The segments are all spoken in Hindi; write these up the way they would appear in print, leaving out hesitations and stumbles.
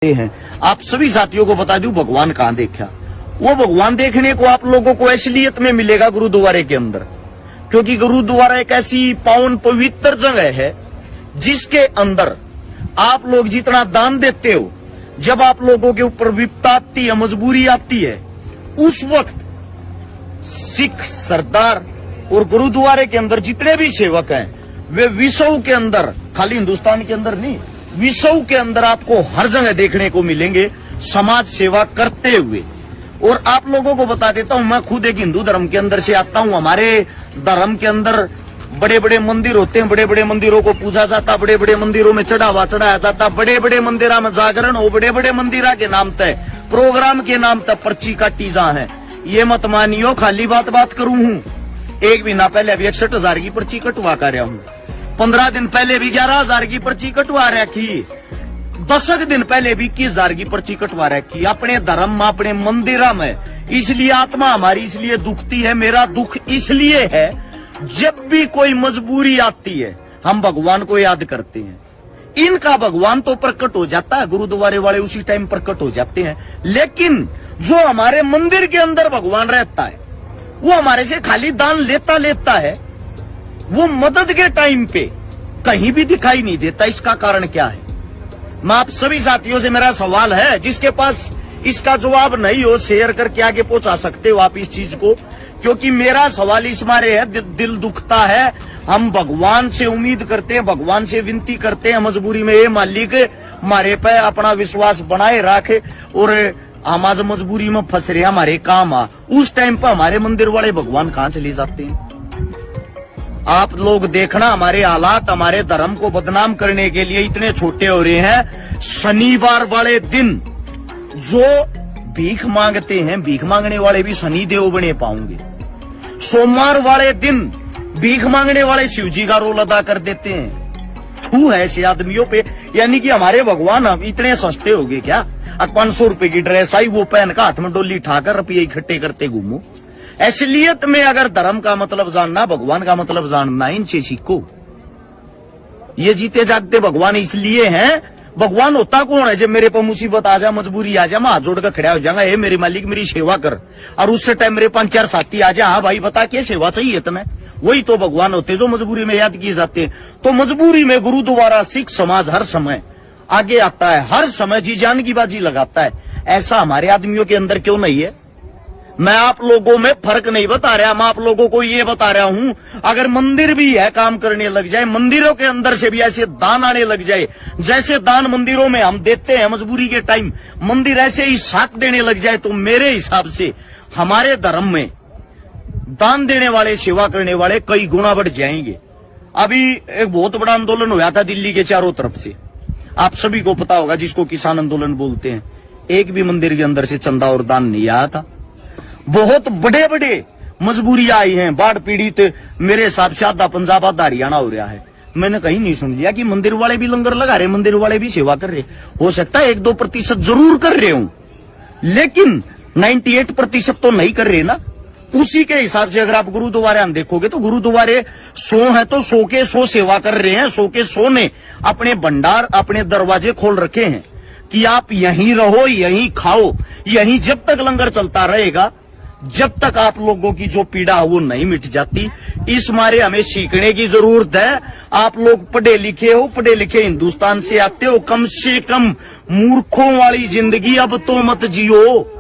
हैं। आप सभी साथियों को बता दूं भगवान कहाँ देखा। वो भगवान देखने को आप लोगों को असलियत में मिलेगा गुरुद्वारे के अंदर, क्योंकि गुरुद्वारा एक ऐसी पावन पवित्र जगह है जिसके अंदर आप लोग जितना दान देते हो, जब आप लोगों के ऊपर विपदा आती है, मजबूरी आती है, उस वक्त सिख सरदार और गुरुद्वारे के अंदर जितने भी सेवक हैं वे विश्व के अंदर, खाली हिंदुस्तान के अंदर नहीं, विश्व के अंदर आपको हर जगह देखने को मिलेंगे समाज सेवा करते हुए। और आप लोगों को बता देता हूं, मैं खुद एक हिंदू धर्म के अंदर से आता हूं। हमारे धर्म के अंदर बड़े बड़े मंदिर होते हैं, बड़े बड़े मंदिरों को पूजा जाता, बड़े बड़े मंदिरों में चढ़ावा चढ़ाया जाता, बड़े बड़े मंदिरों में जागरण हो, बड़े बड़े मंदिरा के नाम तय प्रोग्राम के नाम तक पर्ची काटी जा है। ये मत मानियो खाली बात करूं हूं। एक महीना पहले भी 61,000 की पर्ची कटवा कर रहा हूं, 15 दिन पहले भी 11,000 की पर्ची कटवा रखी, 10 दिन पहले भी 21,000 की पर्ची कटवा रखी। अपने धर्म में, अपने मंदिर में, इसलिए आत्मा हमारी इसलिए दुखती है। मेरा दुख इसलिए है, जब भी कोई मजबूरी आती है हम भगवान को याद करते हैं। इनका भगवान तो प्रकट हो जाता है, गुरुद्वारे वाले उसी टाइम प्रकट हो जाते हैं, लेकिन जो हमारे मंदिर के अंदर भगवान रहता है वो हमारे से खाली दान लेता है, वो मदद के टाइम पे कहीं भी दिखाई नहीं देता। इसका कारण क्या है? मैं आप सभी साथियों से मेरा सवाल है, जिसके पास इसका जवाब नहीं हो शेयर करके आगे पहुंचा सकते हो आप इस चीज को, क्योंकि मेरा सवाल इस मारे है, दिल दुखता है। हम भगवान से उम्मीद करते हैं, भगवान से विनती करते हैं मजबूरी में, ये मालिक हमारे पे अपना विश्वास बनाए रखे, और हम आज मजबूरी में फंस रहे, हमारे काम आ। उस टाइम पर हमारे मंदिर वाले भगवान कहाँ चले जाते हैं? आप लोग देखना, हमारे हालात हमारे धर्म को बदनाम करने के लिए इतने छोटे हो रहे हैं। शनिवार वाले दिन जो भीख मांगते हैं, भीख मांगने वाले भी शनि देव बने पाओगे। सोमवार वाले दिन भीख मांगने वाले शिव जी का रोल अदा कर देते हैं। थू है ऐसे आदमियों पे। यानी कि हमारे भगवान अब इतने सस्ते हो गए क्या? 500 रुपए की ड्रेस आई, वो पहन का हाथ में डोली ठाकर रुपये इकट्ठे करते घूमो। असलियत में अगर धर्म का मतलब जानना, भगवान का मतलब जानना, इनसे सीखो। ये जीते जागते भगवान इसलिए हैं। भगवान होता कौन है? जब मेरे पर मुसीबत आ जाए, मजबूरी आ जाए, मैं हाथ जोड़ कर खड़ा हो जाऊंगा, हे मेरे मालिक मेरी सेवा कर। और उससे टाइम मेरे 5-4 साथी आ जाए, हाँ भाई बता क्या सेवा चाहिए तुम्हें, वही तो भगवान होते जो मजबूरी में याद किए जाते हैं। तो मजबूरी में गुरुद्वारा सिख समाज हर समय आगे आता है, हर समय जी जान की बाजी लगाता है। ऐसा हमारे आदमियों के अंदर क्यों नहीं है? मैं आप लोगों में फर्क नहीं बता रहा, मैं आप लोगों को ये बता रहा हूं, अगर मंदिर भी है काम करने लग जाए, मंदिरों के अंदर से भी ऐसे दान आने लग जाए, जैसे दान मंदिरों में हम देते हैं मजबूरी के टाइम, मंदिर ऐसे ही साथ देने लग जाए, तो मेरे हिसाब से हमारे धर्म में दान देने वाले, सेवा करने वाले कई गुना बढ़ जाएंगे। अभी एक बहुत बड़ा आंदोलन हुआ था दिल्ली के चारों तरफ से, आप सभी को पता होगा, जिसको किसान आंदोलन बोलते हैं। एक भी मंदिर के अंदर से चंदा और दान नहीं आया था। बहुत बड़े बड़े मजबूरियां आई हैं, बाढ़ पीड़ित, मेरे हिसाब से आधा पंजाब आधा हरियाणा हो रहा है। मैंने कहीं नहीं सुन लिया कि मंदिर वाले भी लंगर लगा रहे, मंदिर वाले भी सेवा कर रहे। हो सकता है 1-2% जरूर कर रहे हूं, लेकिन 98% तो नहीं कर रहे ना। उसी के हिसाब से अगर आप गुरुद्वारे हम देखोगे तो गुरुद्वारे 100 है तो 100 के 100 सेवा कर रहे हैं। 100 के 100 ने अपने भंडार, अपने दरवाजे खोल रखे हैं कि आप यहीं रहो, यहीं खाओ, यहीं जब तक लंगर चलता रहेगा, जब तक आप लोगों की जो पीड़ा है वो नहीं मिट जाती। इस मारे हमें सीखने की जरूरत है। आप लोग पढ़े लिखे हो, पढ़े लिखे हिंदुस्तान से आते हो, कम से कम मूर्खों वाली जिंदगी अब तो मत जियो।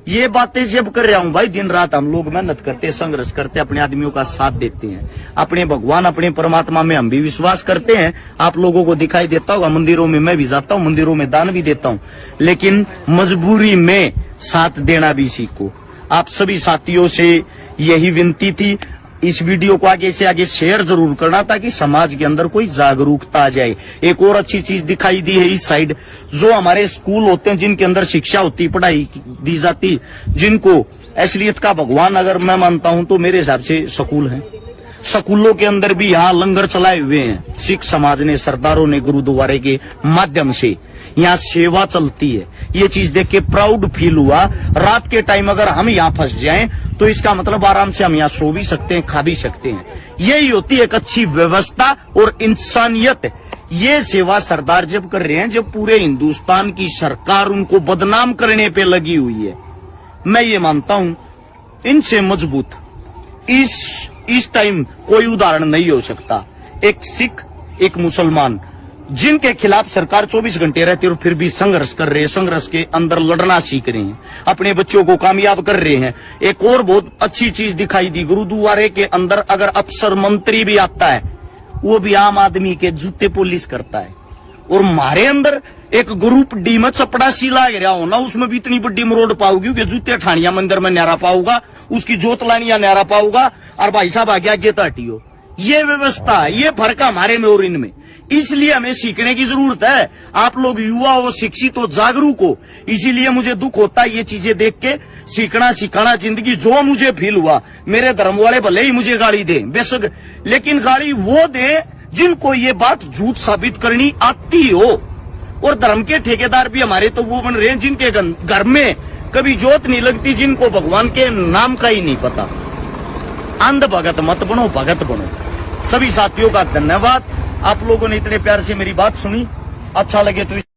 ये बातें जब कर रहा हूं भाई, दिन रात हम लोग मेहनत करते, संघर्ष करते, अपने आदमियों का साथ देते हैं, अपने भगवान, अपने परमात्मा में हम भी विश्वास करते हैं। आप लोगों को दिखाई देता होगा, मंदिरों में मैं भी जाता हूं, मंदिरों में दान भी देता हूं, लेकिन मजबूरी में साथ देना भी सीखो। आप सभी साथियों से यही विनती थी। इस वीडियो को आगे से आगे शेयर जरूर करना, ताकि समाज के अंदर कोई जागरूकता आ जाए। एक और अच्छी चीज दिखाई दी है इस साइड, जो हमारे स्कूल होते हैं, जिनके अंदर शिक्षा होती, पढ़ाई दी जाती, जिनको असलियत का भगवान अगर मैं मानता हूं तो मेरे हिसाब से स्कूल है। स्कूलों के अंदर भी यहाँ लंगर चलाए हुए हैं सिख समाज ने, सरदारों ने, गुरुद्वारे के माध्यम से यहाँ सेवा चलती है। ये चीज देख के प्राउड फील हुआ। रात के टाइम अगर हम यहाँ फंस जाएं तो इसका मतलब आराम से हम यहाँ सो भी सकते हैं, खा भी सकते हैं। यही होती है एक अच्छी व्यवस्था और इंसानियत। ये सेवा सरदार जब कर रहे हैं जब पूरे हिंदुस्तान की सरकार उनको बदनाम करने पे लगी हुई है। मैं ये मानता हूं इनसे मजबूत इस टाइम कोई उदाहरण नहीं हो सकता। एक सिख, एक मुसलमान जिनके खिलाफ सरकार 24 घंटे रहती है और फिर भी संघर्ष कर रहे हैं, संघर्ष के अंदर लड़ना सीख रहे हैं, अपने बच्चों को कामयाब कर रहे हैं। एक और बहुत अच्छी चीज दिखाई दी, गुरुद्वारे के अंदर अगर अफसर मंत्री भी आता है वो भी आम आदमी के जूते पुलिस करता है। और हमारे अंदर एक ग्रुप डी में चपड़ासी लाग रहा हो ना, उसमें भी इतनी बड़ी मरोड़ पाओगी कि जूते ठानिया मंदिर में न्यारा पाऊंगा, उसकी जोत लानिया न्यारा पाऊंगा, और भाई साहब आगे आगे ताटियो। ये व्यवस्था है, ये फर्क हमारे में और इनमें। इसलिए हमें सीखने की जरूरत है। आप लोग युवा हो, शिक्षित हो, जागरूक हो। इसीलिए मुझे दुख होता है ये चीजें देख के। सीखना सिखाना जिंदगी जो मुझे फील हुआ, मेरे धर्म वाले भले ही मुझे गाली दें बेशक, लेकिन गाली वो दें जिनको ये बात झूठ साबित करनी आती हो। और धर्म के ठेकेदार भी हमारे तो वो बन रहे हैं जिनके घर में कभी जोत नहीं लगती, जिनको भगवान के नाम का ही नहीं पता। अंध भगत मत बनो, भगत बनो। सभी साथियों का धन्यवाद। आप लोगों ने इतने प्यार से मेरी बात सुनी। अच्छा लगे तो